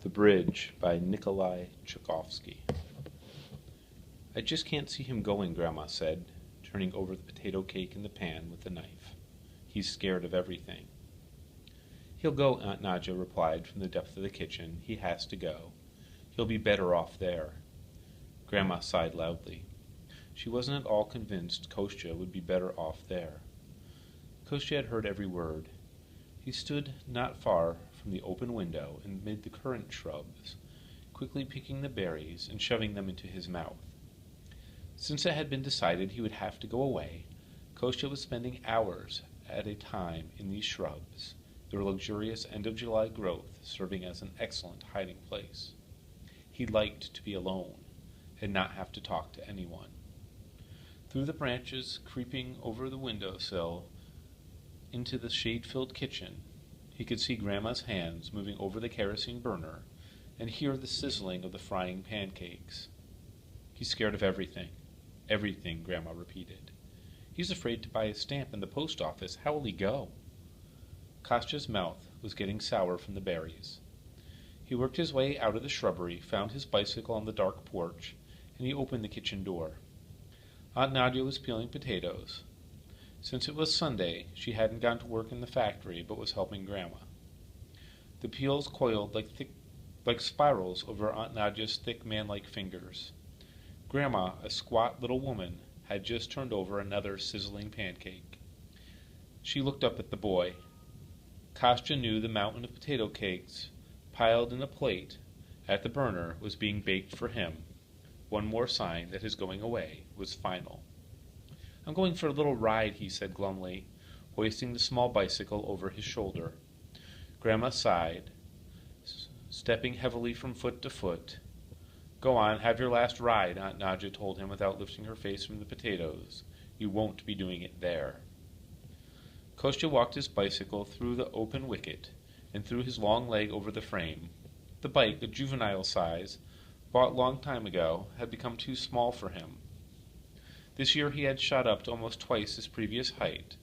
The Bridge by Nikolai Tchaikovsky. I just can't see him going, Grandma said, turning over the potato cake in the pan with the knife. He's scared of everything. He'll go, Aunt Nadja replied from the depth of the kitchen. He has to go. He'll be better off there. Grandma sighed loudly. She wasn't at all convinced Kostya would be better off there. Kostya had heard every word. He stood not far from the open window amid the currant shrubs, quickly picking the berries and shoving them into his mouth. Since it had been decided he would have to go away, Kostya was spending hours at a time in these shrubs, their luxurious end-of-July growth serving as an excellent hiding place. He liked to be alone and not have to talk to anyone. Through the branches creeping over the windowsill into the shade-filled kitchen, he could see Grandma's hands moving over the kerosene burner and hear the sizzling of the frying pancakes. He's scared of everything. Everything, Grandma repeated. He's afraid to buy a stamp in the post office. How will he go? Kostya's mouth was getting sour from the berries. He worked his way out of the shrubbery, found his bicycle on the dark porch, and he opened the kitchen door. Aunt Nadja was peeling potatoes. Since it was Sunday, she hadn't gone to work in the factory, but was helping Grandma. The peels coiled like spirals over Aunt Nadja's thick man-like fingers. Grandma, a squat little woman, had just turned over another sizzling pancake. She looked up at the boy. Kostya knew the mountain of potato cakes, piled in a plate at the burner, was being baked for him. One more sign that his going away was final. "I'm going for a little ride," he said glumly, hoisting the small bicycle over his shoulder. Grandma sighed, stepping heavily from foot to foot. "Go on, have your last ride," Aunt Nadja told him without lifting her face from the potatoes. "You won't be doing it there." Kostya walked his bicycle through the open wicket and threw his long leg over the frame. The bike, a juvenile size, bought long time ago, had become too small for him. This year he had shot up to almost twice his previous height,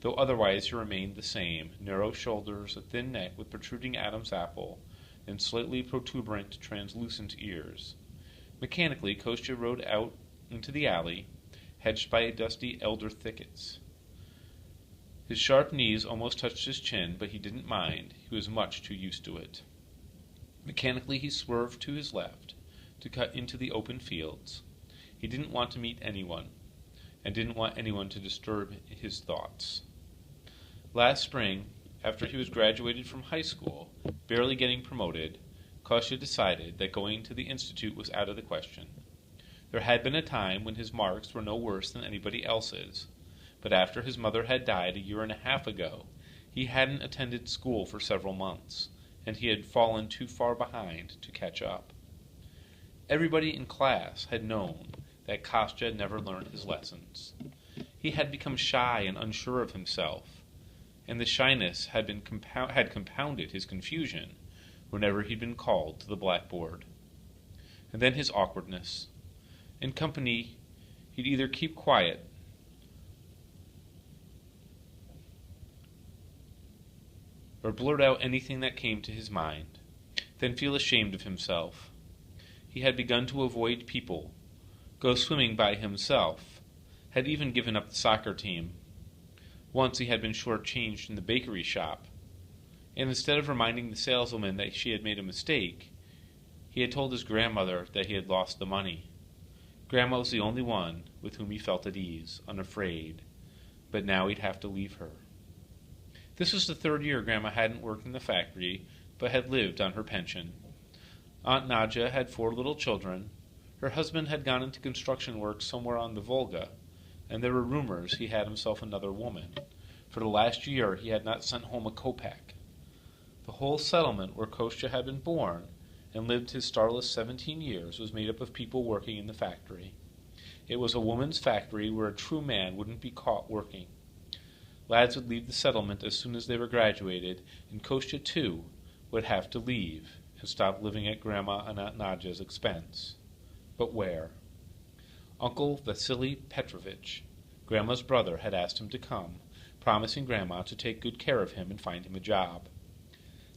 though otherwise he remained the same, narrow shoulders, a thin neck with protruding Adam's apple, and slightly protuberant, translucent ears. Mechanically, Kostya rode out into the alley, hedged by dusty elder thickets. His sharp knees almost touched his chin, but he didn't mind. He was much too used to it. Mechanically he swerved to his left, to cut into the open fields. He didn't want to meet anyone, and didn't want anyone to disturb his thoughts. Last spring, after he was graduated from high school, barely getting promoted, Kostya decided that going to the institute was out of the question. There had been a time when his marks were no worse than anybody else's, but after his mother had died a year and a half ago, he hadn't attended school for several months, and he had fallen too far behind to catch up. Everybody in class had known that Kostya never learned his lessons. He had become shy and unsure of himself, and the shyness had compounded his confusion whenever he'd been called to the blackboard. And then his awkwardness. In company, he'd either keep quiet or blurt out anything that came to his mind, then feel ashamed of himself. He had begun to avoid people, go swimming by himself, had even given up the soccer team. Once he had been short-changed in the bakery shop, and instead of reminding the saleswoman that she had made a mistake, he had told his grandmother that he had lost the money. Grandma was the only one with whom he felt at ease, unafraid, but now he'd have to leave her. This was the third year Grandma hadn't worked in the factory, but had lived on her pension. Aunt Nadja had 4 little children. Her husband had gone into construction work somewhere on the Volga, and there were rumors he had himself another woman. For the last year he had not sent home a kopeck. The whole settlement where Kostya had been born and lived his starless 17 years was made up of people working in the factory. It was a woman's factory where a true man wouldn't be caught working. Lads would leave the settlement as soon as they were graduated, and Kostya, too, would have to leave and stop living at Grandma and Aunt Nadja's expense. But where? Uncle Vasily Petrovich, Grandma's brother, had asked him to come, promising Grandma to take good care of him and find him a job.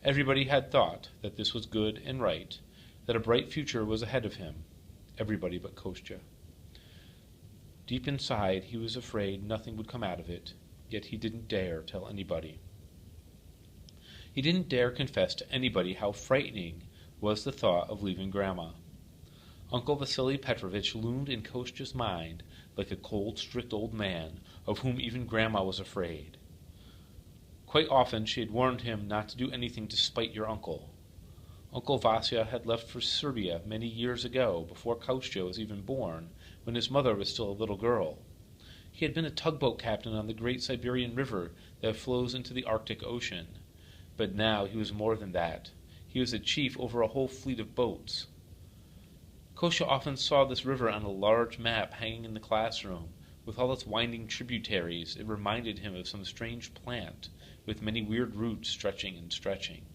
Everybody had thought that this was good and right, that a bright future was ahead of him. Everybody but Kostya. Deep inside, he was afraid nothing would come out of it, yet he didn't dare tell anybody. He didn't dare confess to anybody how frightening was the thought of leaving Grandma. Uncle Vasily Petrovich loomed in Kostya's mind like a cold, strict old man, of whom even Grandma was afraid. Quite often she had warned him not to do anything to spite your uncle. Uncle Vasya had left for Serbia many years ago, before Kostya was even born, when his mother was still a little girl. He had been a tugboat captain on the great Siberian river that flows into the Arctic Ocean. But now he was more than that. He was a chief over a whole fleet of boats. Kostya often saw this river on a large map hanging in the classroom. With all its winding tributaries, it reminded him of some strange plant, with many weird roots stretching and stretching.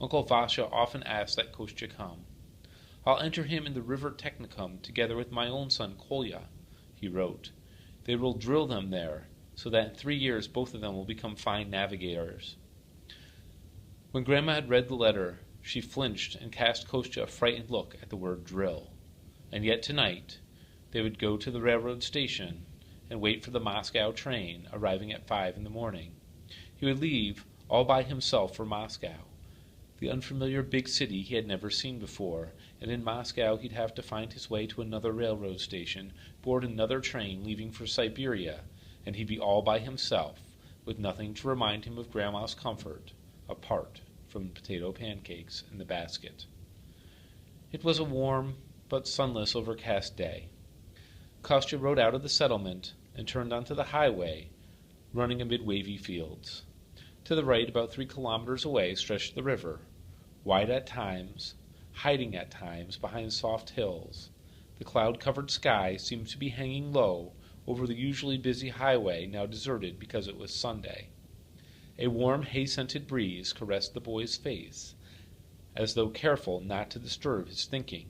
Uncle Vasya often asked that Kostya come. "I'll enter him in the river technicum together with my own son Kolya," he wrote. "They will drill them there, so that in 3 years both of them will become fine navigators." When Grandma had read the letter, she flinched and cast Kostya a frightened look at the word drill. And yet tonight they would go to the railroad station and wait for the Moscow train, arriving at 5 in the morning. He would leave all by himself for Moscow, the unfamiliar big city he had never seen before, and in Moscow he'd have to find his way to another railroad station, board another train leaving for Siberia, and he'd be all by himself, with nothing to remind him of Grandma's comfort, apart from the potato pancakes in the basket. It was a warm but sunless, overcast day. Kostya rode out of the settlement and turned onto the highway, running amid wavy fields. To the right, about 3 kilometers away, stretched the river, wide at times, hiding at times behind soft hills. The cloud-covered sky seemed to be hanging low over the usually busy highway, now deserted because it was Sunday. A warm, hay-scented breeze caressed the boy's face, as though careful not to disturb his thinking.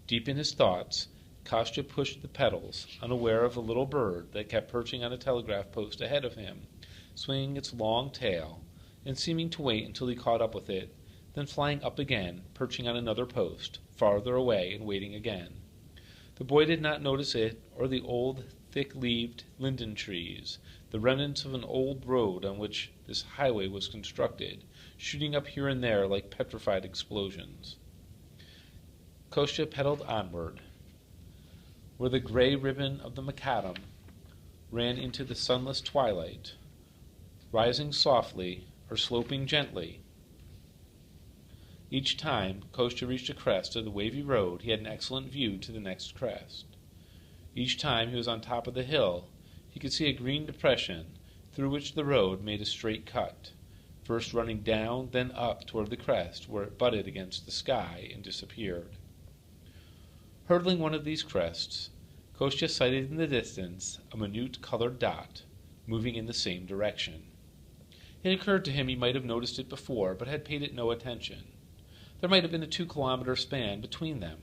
Deep in his thoughts, Kostya pushed the pedals, unaware of a little bird that kept perching on a telegraph post ahead of him, swinging its long tail, and seeming to wait until he caught up with it, then flying up again, perching on another post, farther away, and waiting again. The boy did not notice it, or the old, thick-leaved linden trees, the remnants of an old road on which this highway was constructed, shooting up here and there like petrified explosions. Kostya pedaled onward, where the gray ribbon of the macadam ran into the sunless twilight, rising softly or sloping gently. Each time Kostya reached a crest of the wavy road, he had an excellent view to the next crest. Each time he was on top of the hill, he could see a green depression through which the road made a straight cut, first running down, then up toward the crest, where it butted against the sky and disappeared. Hurdling one of these crests, Kostya sighted in the distance a minute colored dot, moving in the same direction. It occurred to him he might have noticed it before, but had paid it no attention. There might have been a 2-kilometer span between them.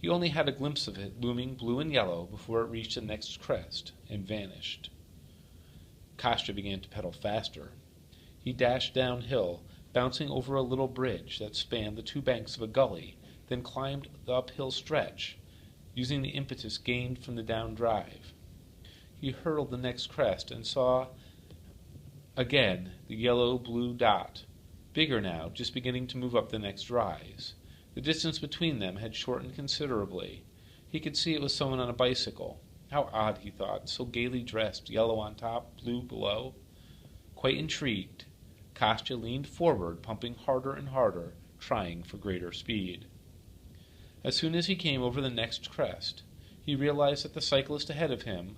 He only had a glimpse of it looming blue and yellow before it reached the next crest and vanished. Kostya began to pedal faster. He dashed downhill, bouncing over a little bridge that spanned the 2 banks of a gully, then climbed the uphill stretch, using the impetus gained from the down drive. He hurdled the next crest and saw again the yellow-blue dot, bigger now, just beginning to move up the next rise. The distance between them had shortened considerably. He could see it was someone on a bicycle. How odd, he thought, so gaily dressed, yellow on top, blue below. Quite intrigued, Kostya leaned forward, pumping harder and harder, trying for greater speed. As soon as he came over the next crest, he realized that the cyclist ahead of him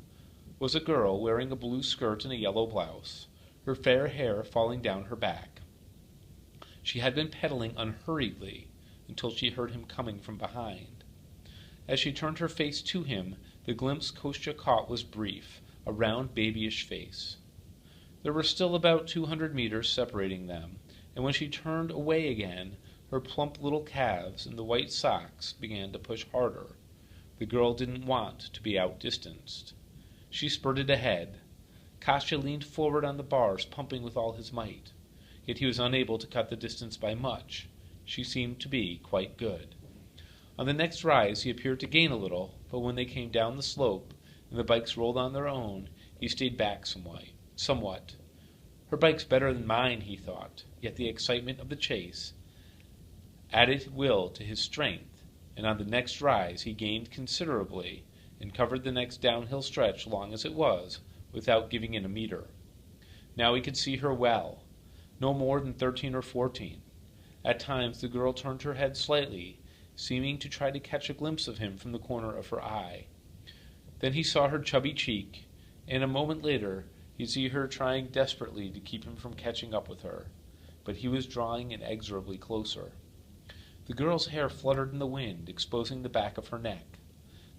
was a girl wearing a blue skirt and a yellow blouse, her fair hair falling down her back. She had been pedaling unhurriedly until she heard him coming from behind. As she turned her face to him, the glimpse Kostya caught was brief, a round babyish face. There were still about 200 meters separating them, and when she turned away again, her plump little calves and the white socks began to push harder. The girl didn't want to be outdistanced. She spurted ahead. Kostya leaned forward on the bars, pumping with all his might. yet he was unable to cut the distance by much. She seemed to be quite good. On the next rise he appeared to gain a little, but when they came down the slope and the bikes rolled on their own, he stayed back somewhat. Her bike's better than mine, he thought, yet the excitement of the chase added will to his strength, and on the next rise he gained considerably and covered the next downhill stretch, long as it was, without giving in a meter. Now he could see her well, no more than 13 or 14. At times the girl turned her head slightly, seeming to try to catch a glimpse of him from the corner of her eye. Then he saw her chubby cheek, and a moment later he'd see her trying desperately to keep him from catching up with her, but he was drawing inexorably closer. The girl's hair fluttered in the wind, exposing the back of her neck.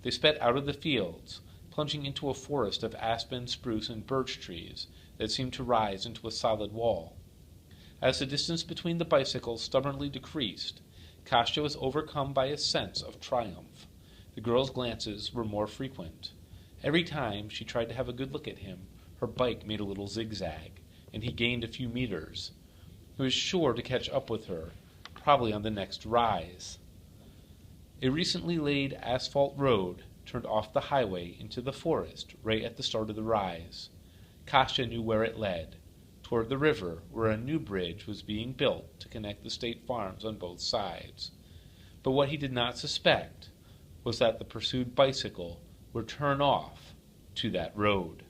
They sped out of the fields, plunging into a forest of aspen, spruce, and birch trees that seemed to rise into a solid wall. As the distance between the bicycles stubbornly decreased, Kostya was overcome by a sense of triumph. The girl's glances were more frequent. Every time she tried to have a good look at him, her bike made a little zigzag, and he gained a few meters. He was sure to catch up with her, probably on the next rise. A recently laid asphalt road turned off the highway into the forest right at the start of the rise. Kostya knew where it led, toward the river, where a new bridge was being built to connect the state farms on both sides. But what he did not suspect was that the pursued bicycle would turn off to that road.